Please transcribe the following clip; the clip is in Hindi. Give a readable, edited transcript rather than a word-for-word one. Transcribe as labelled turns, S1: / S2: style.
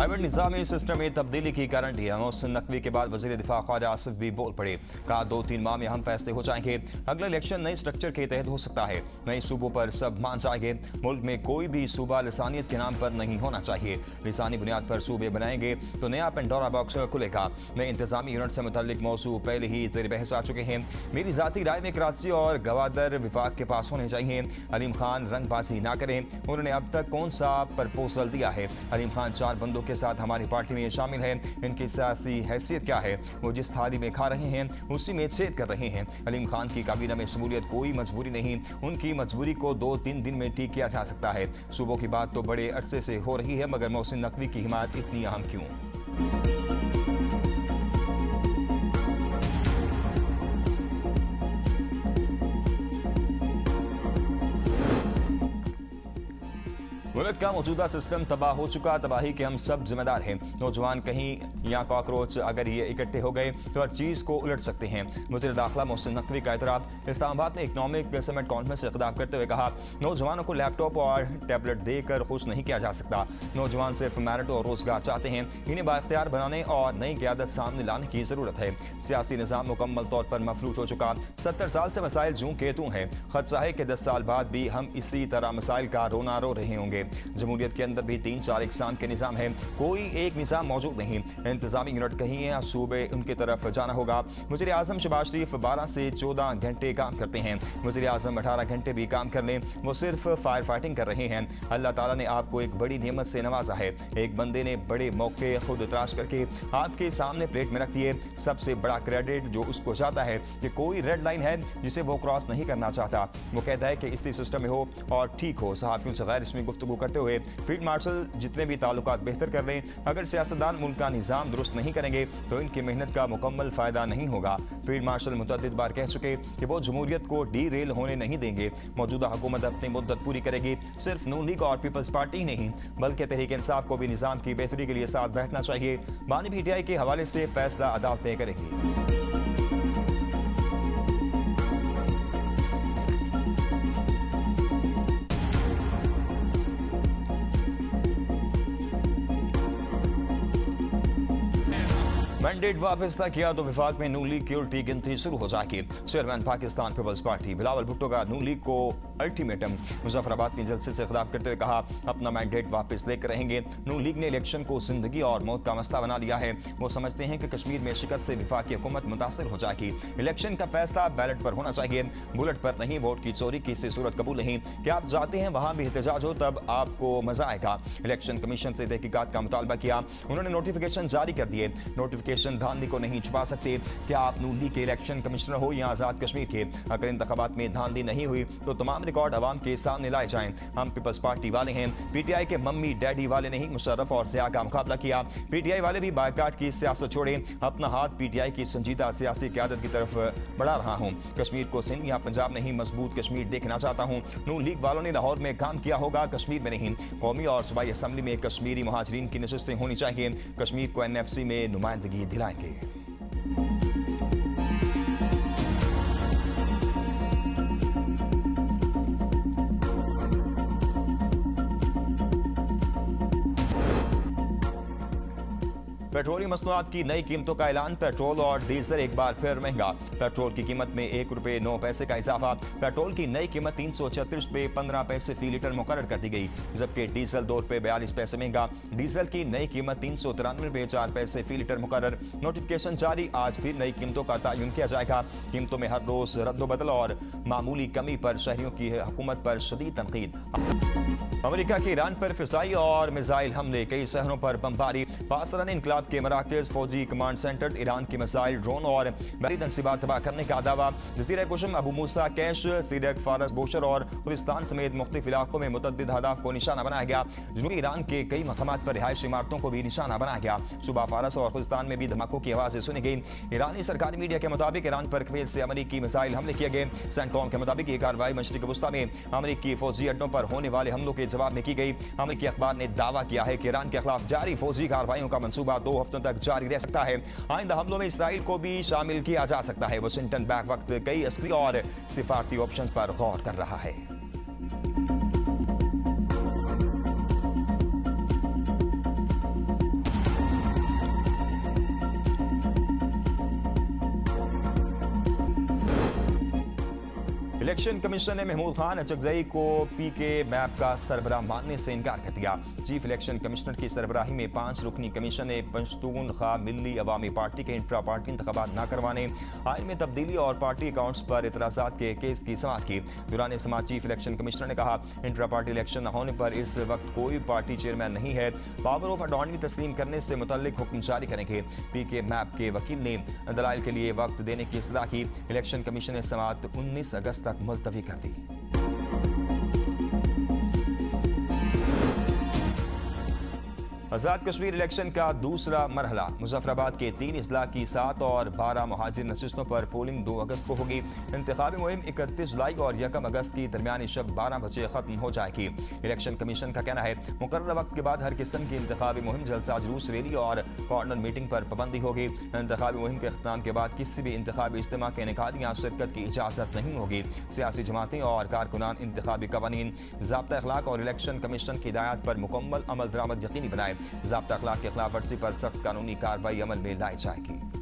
S1: हाइब्रिड निज़ामी सिस्टम में तब्दीली की गारंटी है। मोहसिन नकवी के बाद वज़ीर दिफा ख्वाजा आसिफ भी बोल पड़े। कहा 2-3 माह में हम फैसले हो जाएंगे। अगला इलेक्शन नए स्ट्रक्चर के तहत हो सकता है। नए सूबों पर सब मान जाएंगे। मुल्क में कोई भी सूबा लिसानियत के नाम पर नहीं होना चाहिए। लिसानी बुनियाद पर सूबे बनाएंगे तो नया पेंडोरा बॉक्स खुलेगा। नए इंतजामी यूनिट से मुतल्लिक मौजू पहले ही ज़ेर बहस आ चुके हैं। मेरी ज़ाती राय में कराची और गवादर विफाक के पास होने चाहिए। अलीम खान रंगबाजी ना करें। उन्होंने अब तक कौन सा प्रपोजल दिया है? अलीम खान 4 बंदों के साथ हमारी पार्टी में शामिल है। इनकी सियासी हैसियत क्या है? वो जिस थाली में खा रहे हैं उसी में छेद कर रहे हैं। अलीम खान की काबीना में शमूलियत कोई मजबूरी नहीं। उनकी मजबूरी को 2-3 दिन में ठीक किया जा सकता है। सूबों की बात तो बड़े अरसे से हो रही है, मगर मोहसिन नकवी की हिमायत इतनी अहम क्यों? मुल्क का मौजूदा सिस्टम तबाह हो चुका। तबाही के हम सब जिम्मेदार हैं। नौजवान कहीं या कॉकरोच अगर ये इकट्ठे हो गए तो हर चीज़ को उलट सकते हैं। वज़ीर दाखिला मोहसिन नकवी का एतराफ़। इस्लामाबाद में इकनॉमिक समिट कॉन्फ्रेंस से खिताब करते हुए कहा, नौजवानों को लैपटॉप और टैबलेट देकर खुश नहीं किया जा सकता। नौजवान सिर्फ मेरिट और रोजगार चाहते हैं। इन्हें बाइख्तियार बनाने और नई क़यादत सामने लाने की ज़रूरत है। सियासी निज़ाम मुकम्मल तौर पर मफलूज हो चुका। 70 साल से मसाइल जूं के तूं हैं। खदशा है कि 10 साल बाद भी हम इसी तरह मसाइल का रोना रो रहे होंगे। जमहूरियत के अंदर भी 3-4 इकसाम के निज़ाम है। कोई एक निज़ाम मौजूद नहीं। इंतजामी यूनिट कहीं है, सूबे उनकी तरफ जाना होगा। वज़ीर आज़म शहबाज शरीफ 12 से 14 घंटे काम करते हैं। वज़ीर आज़म 18 घंटे भी काम कर लें, वो सिर्फ फायर फाइटिंग कर रहे हैं। अल्लाह ताला ने आपको एक बड़ी नेमत से नवाजा है। एक बंदे ने बड़े मौके खुद तलाश करके आपके सामने प्लेट में रख दिए। सबसे बड़ा क्रेडिट जो उसको जाता है कि कोई रेड लाइन है जिसे वो क्रॉस नहीं करना चाहता। वो कहता है कि इसी सिस्टम में हो और ठीक हो। सहाफ़ियों से गैर इसमें गुफ्तगू करते हुए फील्ड मार्शल जितने भी ताल्लुकात बेहतर कर लें, अगर सियासतदान मुल्क का निज़ाम दुरुस्त नहीं करेंगे तो इनकी मेहनत का मुकम्मल फ़ायदा नहीं होगा। फील्ड मार्शल मुतअद्दिद बार कह चुके कि वो जमहूरियत को डीरेल होने नहीं देंगे। मौजूदा हुकूमत अपनी मुद्दत पूरी करेगी। सिर्फ नून लीग और पीपल्स पार्टी नहीं बल्कि तहरीक इंसाफ को भी निज़ाम की बेहतरी के लिए साथ बैठना चाहिए। बानी PTI के हवाले से फैसला अदालतें करेगी। मैंडेट वापस किया तो विफाक में नून लीग की उल्टी गिनती शुरू हो जाएगी। Chairman Pakistan People's Party Bilawal Bhutto का नून लीग को अल्टीमेटम। मुजफ्फराबाद में जलसे से खिताब करते हुए कहा, अपना मैंडेट वापस लेकर रहेंगे। नून लीग ने इलेक्शन को जिंदगी और मौत का मसला बना लिया है। वो समझते हैं कि कश्मीर में शिकस्त से विफाक की हुकूमत मुतासर हो जाएगी। इलेक्शन का फैसला बैलेट पर होना चाहिए, बुलेट पर नहीं। वोट की चोरी की से सूरत कबूल नहीं। क्या आप जाते हैं वहां भी एहतजाज हो, तब आपको मजा आएगा। इलेक्शन कमीशन से तहकीकात का मुतालबा किया। उन्होंने नोटिफिकेशन जारी कर दिए। नोटिफिकेशन धांधली को नहीं छुपा सकते। क्या आप नून लीग के इलेक्शन कमिश्नर हो या आजाद कश्मीर के? अगर इंतखाबात में धांधली नहीं हुई तो तमाम रिकॉर्ड अवाम के सामने लाए जाएं। हम पीपल्स पार्टी वाले हैं, PTI के मम्मी डैडी वाले नहीं। मुशर्रफ और ज़िया का मुकाबला किया। PTI वाले भी बायकाट की सियासत छोड़े। अपना हाथ PTI की संजीदा सियासी क़यादत की तरफ बढ़ा रहा हूँ। कश्मीर को सिंध या पंजाब नहीं, मजबूत कश्मीर देखना चाहता हूँ। नून लीग वालों ने लाहौर में काम किया होगा, कश्मीर में नहीं। कौमी और सूबाई असम्बली में कश्मीरी मुहाजिरीन की नशस्तें होनी चाहिए। कश्मीर को NFC में नुमाइंदगी दिलाएंगे। पेट्रोलियम मसनूआत की नई कीमतों का ऐलान। पेट्रोल और डीजल एक बार फिर महंगा। पेट्रोल की कीमत में ₹1.09 का इजाफा। पेट्रोल की नई कीमत ₹336.15 फी लीटर मुकर्रर कर दी गई, जबकि डीजल ₹2.42 महंगा। डीजल की नई कीमत ₹393.04 फी लीटर मुकर्रर। नोटिफिकेशन जारी। आज फिर नई कीमतों का तयन किया जाएगा। कीमतों में हर रोज रद्दोबदल और मामूली कमी पर शहरियों की हुकूमत पर शदीद तनकीद। अमेरिका के ईरान पर फिजाई और मिसाइल हमले, कई शहरों पर बमबारी। पासरान इनकलाब के मराकज़, फौजी कमांड सेंटर, ईरान के मिसाइल, ड्रोन और बहरी तनसीबात तबाह करने का दावा। वज़ीर कुशम अबू मूसा कैश, सीरियक, फारस, बोशर और खुलिस्तान समेत मुख्तलिफ इलाकों में मुतअद्दिद अहदाफ को निशाना बनाया गया। जनूबी ईरान के कई मकामात पर रिहायशी इमारतों को भी निशाना बनाया गया। सुबह फारस और खुलिस्तान में भी धमाकों की आवाज़ें सुनी गई। ईरानी सरकारी मीडिया के मुताबिक ईरान पर कवेल से अमरीकी मिसाइल हमले किए गए। सेंटकॉम के मुताबिक ये कार्रवाई मशरिक़ वस्ता में अमरीकी फौजी अड्डों पर होने वाले हमलों के जवाब में की गई। अमरीकी अखबार ने दावा किया है कि ईरान के खिलाफ जारी फौजी कार्रवाइयों का मंसूबा 2 हफ्तों तक जारी रह सकता है। आइंदा हमलों में इसराइल को भी शामिल किया जा सकता है। वाशिंगटन बैक वक्त कई अस्करी और सिफारती ऑप्शंस पर गौर कर रहा है। इलेक्शन कमीशन ने महमूद खान अचकजई को पीके मैप का सरबराह मानने से इनकार कर दिया। चीफ इलेक्शन कमिश्नर की सरबराही में 5 रुकनी कमीशन ने पश्तून खा मिल्ली अवामी पार्टी के इंट्रा पार्टी इंतखाबात न करवाने, आइन में तब्दीली और पार्टी अकाउंट्स पर इतराज़ात के केस की समाअत की। दौरान समाअत चीफ इलेक्शन कमिश्नर ने कहा, इंट्रा पार्टी इलेक्शन न होने पर इस वक्त कोई पार्टी चेयरमैन नहीं है, पावर ऑफ अटॉर्नी तस्लीम करने से मुतल्लिक हुक्म जारी करेंगे। पीके मैप के वकील ने दलाइल के लिए वक्त देने की इस्तदा की। इलेक्शन कमीशन ने समाअत 19 अगस्त तक मुलतवी कर दी। आज़ाद कश्मीर इलेक्शन का दूसरा मरहला। मुजफ्फराबाद के 3 अजला की 7 और 12 मुहाजिर नशिस्तों पर पोलिंग 2 अगस्त को होगी। इंतखाबी मुहिम 31 जुलाई और 1 अगस्त की दरमियानी शब 12 बजे खत्म हो जाएगी। इलेक्शन कमीशन का कहना है, मुकर्रर वक्त के बाद हर किस्म की इंतखाबी मुहिम, जलसा, जुलूस, रैली और कॉर्नर मीटिंग पर पाबंदी होगी। इंतखाबी मुहिम के अख्ताम के बाद किसी भी इंतखाबी इज्तिमा के इनेकाद या शिरकत की इजाज़त नहीं होगी। सियासी जमातें और कारकुनान इंतखाबी कवानीन, ज़ाब्ता अखलाक और इलेक्शन कमीशन की हिदायत पर मुकम्मल अमल दरामद यकीनी बनाए। ज़ाब्ता अखलाक की खिलाफ वर्जी पर सख्त कानूनी कार्रवाई अमल में लाई जाएगी।